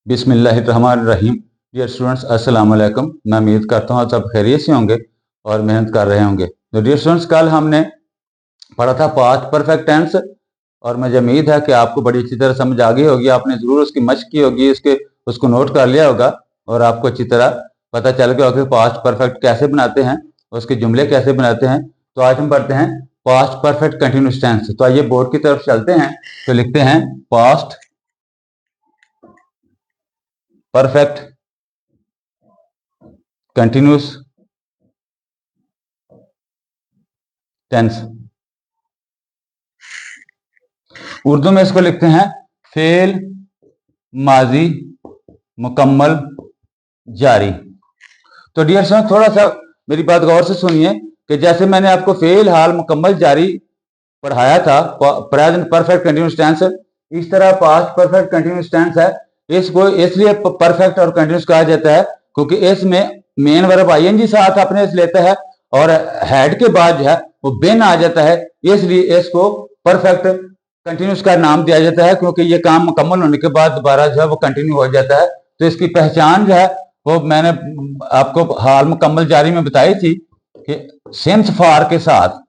बिस्मिल्लाहिर्रहमानिर्रहीम। Dear students, अस्सलाम वालेकुम। मैं उम्मीद करता हूँ सब खैरियत से होंगे और मेहनत कर रहे होंगे। तो डियर स्टूडेंट्स, कल हमने पढ़ा था पास्ट परफेक्ट टेंस और मुझे उम्मीद है कि आपको बड़ी अच्छी तरह समझ आ गई होगी। आपने ज़रूर उसकी मशक की होगी, उसको नोट कर लिया होगा और आपको अच्छी तरह पता चल गया होगा कि पास्ट परफेक्ट कैसे बनाते हैं, उसके जुमले कैसे बनाते हैं। तो आज हम पढ़ते हैं पास्ट परफेक्ट कंटिन्यूस टेंस। तो आइए बोर्ड की तरफ चलते हैं। तो लिखते हैं past perfect continuous tense. Urdu में इसको लिखते हैं फेल माजी मुकम्मल जारी। तो डियर स्टूडेंट, थोड़ा सा मेरी बात गौर से सुनिए कि जैसे मैंने आपको फेल हाल मुकम्मल जारी पढ़ाया था प्रेजेंट परफेक्ट कंटिन्यूस टेंस, इस तरह पास्ट परफेक्ट कंटिन्यूस टेंस है। इसको इसलिए परफेक्ट और कंटिन्यूस कहा जाता है क्योंकि इसमें मेन वर्ब आईएनजी साथ अपने से लेता है और हेड के बाद जो है वो बिन आ जाता है, इसलिए इसको परफेक्ट कंटिन्यूस का नाम दिया जाता है क्योंकि ये काम मुकम्मल होने के बाद दोबारा जो है वो कंटिन्यू हो जाता है। तो इसकी पहचान जो है वो मैंने आपको हाल मुकम्मल जारी में बताई थी कि सिंस फॉर के साथ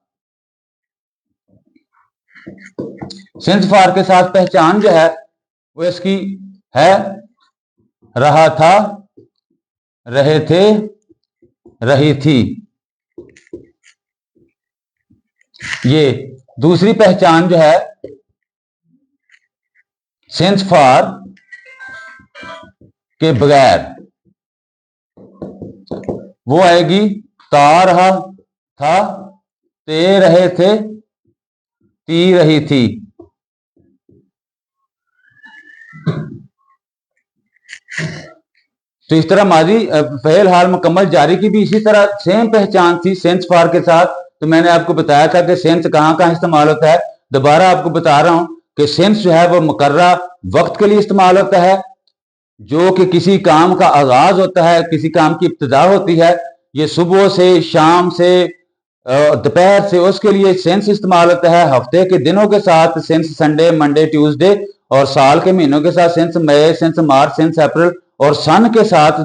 पहचान जो है वो इसकी है रहा था, रहे थे, रही थी। ये दूसरी पहचान जो है सिंस फॉर के बगैर वो आएगी ता रहा था, ते रहे थे, ती रही थी। तो इस तरह माजी फेल हाल मुकम्मल जारी की भी इसी तरह सेम पहचान थी सेंस फॉर के साथ। तो मैंने आपको बताया था कि सेंस कहां कहां इस्तेमाल होता है। दोबारा आपको बता रहा हूं कि सेंस जो है वो मुकर्रा वक्त के लिए इस्तेमाल होता है, जो कि किसी काम का आगाज होता है, किसी काम की इब्तिदा होती है। ये सुबह से, शाम से, दोपहर से, उसके लिए सेंस इस्तेमाल होता है। हफ्ते के दिनों के साथ सेंस संडे, मंडे, ट्यूसडे, और साल के महीनों के साथ सेंस मई, सेंस मार्च, सेंस अप्रैल, और सन के साथ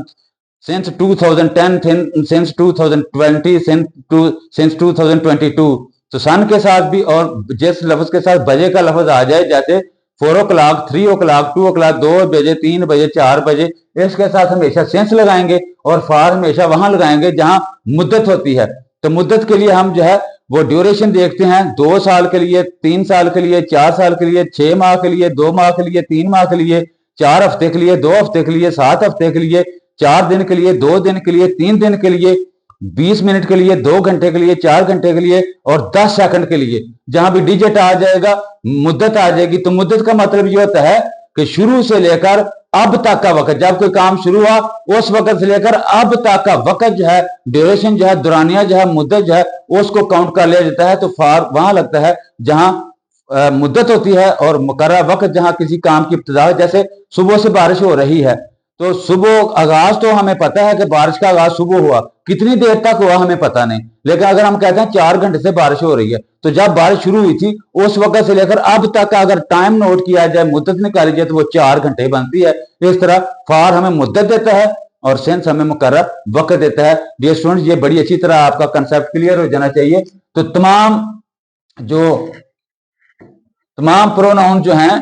सिंस 2010, सिंस 2020, सिंस 2022। तो सन के साथ भी, और जिस लफ्ज के साथ बजे का लफ्ज आ जाए, जैसे 4 o'clock, 3 o'clock, 2 o'clock, 2 बजे, 3 बजे, 4 बजे, इसके साथ हमेशा सेंस लगाएंगे और फार हमेशा वहां लगाएंगे जहां मुद्दत होती है। तो मुद्दत के लिए हम जो है वो ड्यूरेशन देखते हैं, 2 साल के लिए, 3 साल के लिए, 4 साल के लिए, 6 माह के लिए, 2 माह के लिए, 3 माह के लिए, 4 हफ्ते के लिए, 2 हफ्ते के लिए, 7 हफ्ते के लिए, 4 दिन के लिए, 2 दिन के लिए, 3 दिन के लिए, 20 मिनट के लिए, 2 घंटे के लिए, 4 घंटे के लिए, और 10 सेकंड के लिए। जहां भी डिजिट आ जाएगा मुद्दत आ जाएगी। तो मुद्दत का मतलब ये होता है कि शुरू से लेकर अब तक का वक्त, जब कोई काम शुरू हुआ उस वक्त से लेकर अब तक का वक्त जो है, ड्यूरेशन जो है, दुरानिया जो है, मुद्दत जो है, उसको काउंट कर लिया जाता है। तो फार वहां लगता है जहां मुद्दत होती है, और मुकर्रर वक्त जहां किसी काम की इब्तिदा, जैसे सुबह से बारिश हो रही है तो सुबह आगाज तो हमें पता है कि बारिश का आगाज सुबह हुआ, कितनी देर तक हुआ हमें पता नहीं। लेकिन अगर हम कहते हैं 4 घंटे से बारिश हो रही है, तो जब बारिश शुरू हुई थी उस वक्त से लेकर अब तक का अगर टाइम नोट किया जाए, मुद्दत निकाली जाए, तो वो 4 घंटे बनती है। इस तरह फार हमें मुद्दत देता है और सेंस हमें मुकर्रर वक्त देता है। डियर स्टूडेंट्स, ये बड़ी अच्छी तरह आपका कंसेप्ट क्लियर हो जाना चाहिए। तो तमाम प्रोनाउन जो हैं,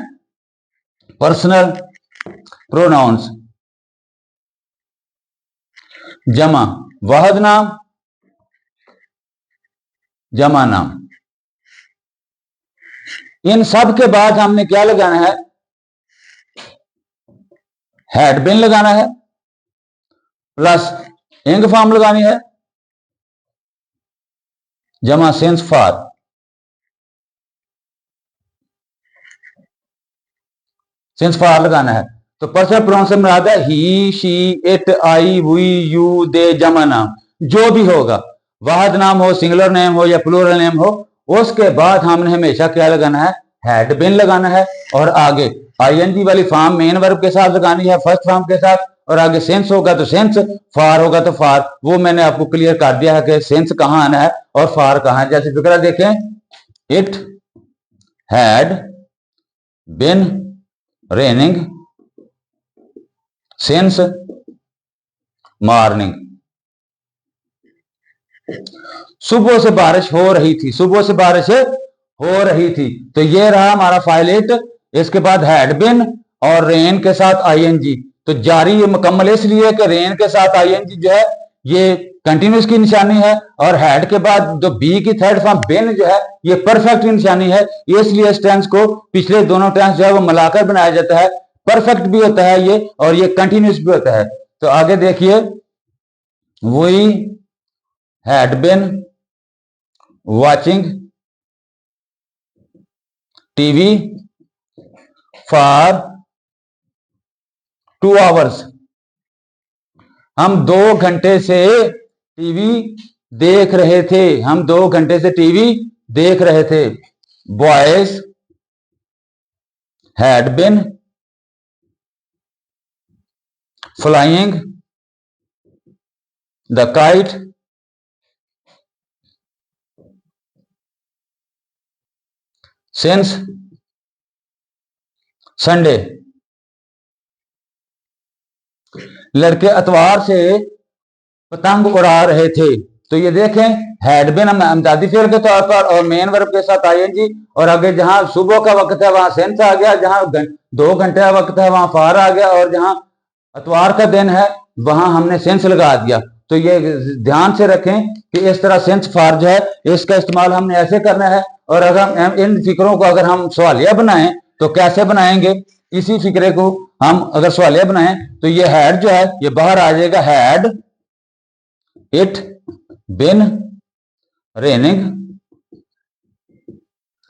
पर्सनल प्रोनाउंस, जमा वाहद नाम, जमा नाम, इन सब के बाद हमने क्या लगाना है, हैड बिन लगाना है, प्लस इंग फॉर्म लगानी है, जमा सेंस फॉर, सेंस फॉर लगाना है। तो पर्सनल प्रोनाउन से मुराद है he, she, it, I, we, you, they, जमा नाम जो भी होगा, वाहद नाम हो, सिंगुलर नेम हो या प्लूरल नेम हो, उसके बाद हमने हमेशा क्या लगाना है, हैड बिन लगाना है। और आगे आईएनजी वाली फॉर्म मेन वर्ब के साथ लगानी है, फर्स्ट फॉर्म के साथ, और आगे सेंस होगा तो सेंस, फार होगा तो फार। वो मैंने आपको क्लियर कर दिया है कि सेंस कहां आना है और फार कहां है। जैसे फिक्रा देखें, it had been raining since morning. सुबह से बारिश हो रही थी, सुबह से बारिश हो रही थी, तो ये रहा हमारा फाइल इट। इसके बाद हैड बिन और रेन के साथ आईएनजी। तो जारी ये मुकम्मल इसलिए कि रेन के साथ आईएनजी जो है ये कंटिन्यूस की निशानी है, और हैड के बाद जो बी की थर्ड फॉर्म बिन जो है ये परफेक्ट की निशानी है, इसलिए इस टेंस को पिछले दोनों टेंस जो है वो मिलाकर बनाया जाता है। परफेक्ट भी होता है ये, और ये कंटिन्यूस भी होता है। तो आगे देखिए, we had been watching TV for 2 hours. हम 2 घंटे से टीवी देख रहे थे, हम 2 घंटे से टीवी देख रहे थे। Boys had been flying the kite since Sunday. लड़के अतवार से पतंग उड़ा रहे थे। तो ये देखें, हैड बिन हम अमदादी फेल के तौर पर और मेन वर्ब के साथ आईएनजी, और आगे जहां सुबह का वक्त है वहां सेंस आ गया, जहां 2 घंटे का वक्त है वहां फार आ गया, और जहां अतवार का दिन है वहां हमने सेंस लगा दिया। तो ये ध्यान से रखें कि इस तरह सेंस फार जो है इसका इस्तेमाल हमने ऐसे करना है। और अगर इन फिक्रों को अगर हम सवालिया बनाएं तो कैसे बनाएंगे, इसी फिक्रे को हम अगर सवालिया बनाएं तो ये हैड जो है ये बाहर आ जाएगा, had it been raining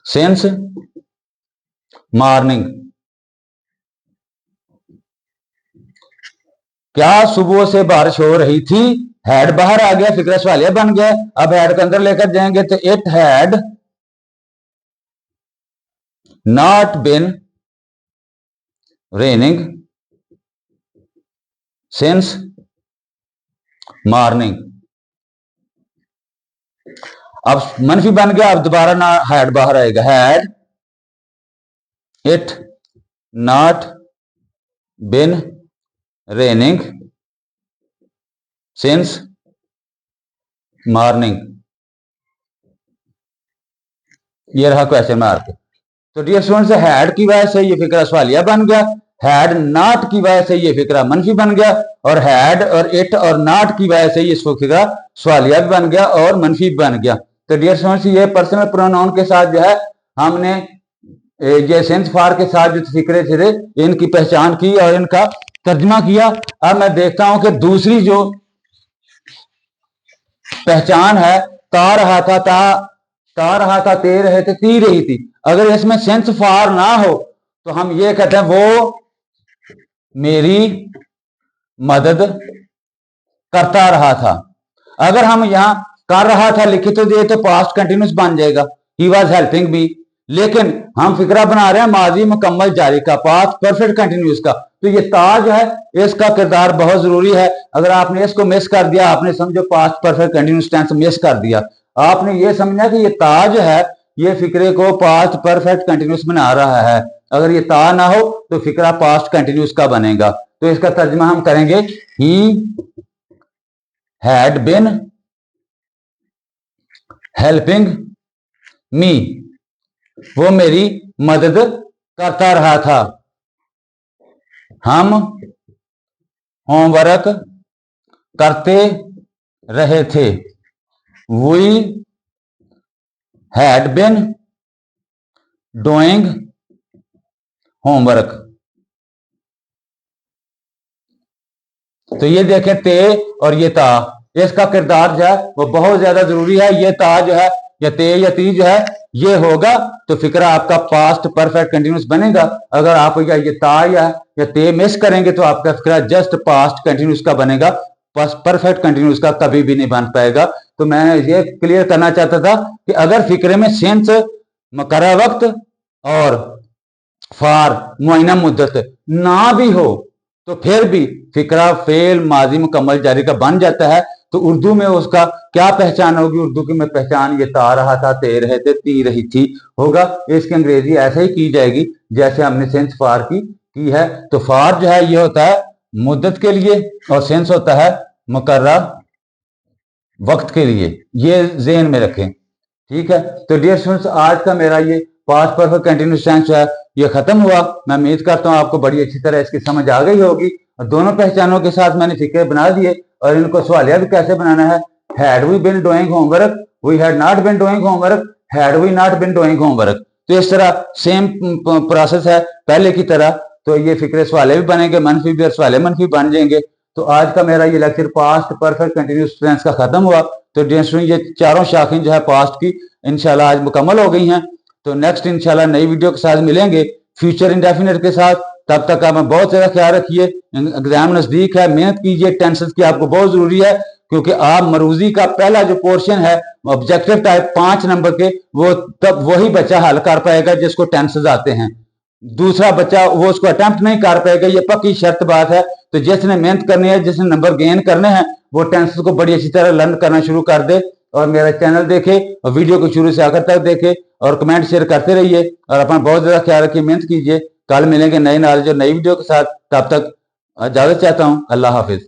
since morning. क्या सुबह से बारिश हो रही थी? हैड बाहर आ गया, फिक्रा सवालिया बन गया। अब हैड के अंदर लेकर जाएंगे तो it had not been raining since morning. अब मनफी बन गया, अब दोबारा ना हैड बाहर आएगा, had it not been raining since morning. ये रहा क्वेश्चन मार्क। तो डियर स्टूडेंट्स, हैड की वजह से ये फिक्रा सवालिया बन गया, हैड नॉट की वजह से ये फिक्रा मनफी बन गया, और हैड और इट और नॉट की वजह से ये फिक्रा सवालिया भी बन गया और मनफी भी बन गया। तो डियर स्टूडेंट्स, ये पर्सनल प्रोनाउन के साथ जो है हमने ये सेंस फार के साथ जो फिक्रे थे इनकी पहचान की और इनका तर्जमा किया। अब मैं देखता हूं कि दूसरी जो पहचान है, ता रहा था, ता रहा था, ते रहे थे, ती रही थी। अगर इसमें सेंस फार ना हो तो हम ये कहते हैं वो मेरी मदद करता रहा था। अगर हम यहां कर रहा था लिखे तो ये तो पास्ट कंटिन्यूस बन जाएगा, ही वॉज हेल्पिंग मी। लेकिन हम फिक्रा बना रहे हैं माजी मुकम्मल जारी का, पास्ट परफेक्ट कंटिन्यूस का। तो ये ता जो है इसका किरदार बहुत जरूरी है। अगर आपने इसको मिस कर दिया, आपने समझो past perfect continuous tense miss कर दिया। आपने ये समझना कि ये ता जो है ये फिक्रे को पास्ट परफेक्ट कंटिन्यूस बना रहा है। अगर ये ता ना हो तो फिक्रा पास्ट कंटिन्यूस का बनेगा। तो इसका तर्जमा हम करेंगे, he had been helping me, वो मेरी मदद करता रहा था। हम होमवर्क करते रहे थे, we had been doing homework. तो ये देखें, ते और ये ता, इसका किरदार जो है वो बहुत ज्यादा जरूरी है। ये ता जो है या ते या ती जो है ये होगा तो फिक्रा आपका पास्ट परफेक्ट कंटिन्यूस बनेगा। अगर आप या ये ता या ते मिस करेंगे तो आपका फिक्रा जस्ट पास्ट कंटिन्यूस का बनेगा, परफेक्ट कंटिन्यूस का कभी भी नहीं बन पाएगा। तो मैं ये क्लियर करना चाहता था कि अगर फिक्रे में सेंस मकरा वक्त और फार मुआयना मुद्दत ना भी हो तो फिर भी फिक्रा फेल माजी मुकम्मल जारी का बन जाता है। तो उर्दू में उसका क्या पहचान होगी? उर्दू की में पहचान ये ता रहा था, ते रहे थे, ती रही थी होगा। इसकी अंग्रेजी ऐसे ही की जाएगी जैसे हमने सेंस फार की है। तो फार जो है ये होता है मुद्दत के लिए और सेंस होता है मुकर्रा वक्त के लिए। ये ज़हन में रखें, ठीक है। तो डियर स्टूडेंट्स, आज का मेरा ये पास्ट परफेक्ट कंटिन्यूअस टेंस जो है ये खत्म हुआ। मैं उम्मीद करता हूँ आपको बड़ी अच्छी तरह इसकी समझ आ गई होगी। और दोनों पहचानों के साथ मैंने फिक्रे बना दिए और इनको सवालिया भी कैसे बनाना है। Had we been doing homework, we had not been doing homework, had we not been doing homework. तो इस तरह सेम प्रोसेस है पहले की तरह। तो ये फिक्रे सवाले भी बनेंगे मनफी भी और सवाले मनफी बन जाएंगे। तो आज का मेरा ये lecture past perfect continuous tense का खत्म हुआ। तो डियर स्टूडेंट, ये चारों शाखें जो है पास्ट की इंशाल्लाह आज मुकम्मल हो गई हैं। तो नेक्स्ट इंशाल्लाह नई वीडियो के साथ मिलेंगे फ्यूचर इंडेफिनिट के साथ। तब तक आप बहुत ज़्यादा ख्याल रखिए, एग्जाम नज़दीक है, मेहनत कीजिए, टेंसेस की आपको बहुत ज़रूरी है। क्योंकि आप मरूजी का पहला जो पोर्शन है ऑब्जेक्टिव टाइप 5 नंबर के, वो तब वही बच्चा हल कर पाएगा जिसको टेंसेस आते हैं। दूसरा बच्चा वो उसको अटेम्प्ट नहीं कर पाएगा, ये पक्की शर्त बात है। तो जिसने मेहनत करनी है, जिसने नंबर गेन करने हैं, वो टेंसेस को बड़ी अच्छी तरह लर्न करना शुरू कर दे और मेरा चैनल देखे और वीडियो को शुरू से आखिर तक देखे और कमेंट शेयर करते रहिए और अपना बहुत ज्यादा ख्याल रखिए, मेहनत कीजिए। कल मिलेंगे नए नॉलेज और नई वीडियो के साथ। तब तक इजाजत चाहता हूँ। अल्लाह हाफिज।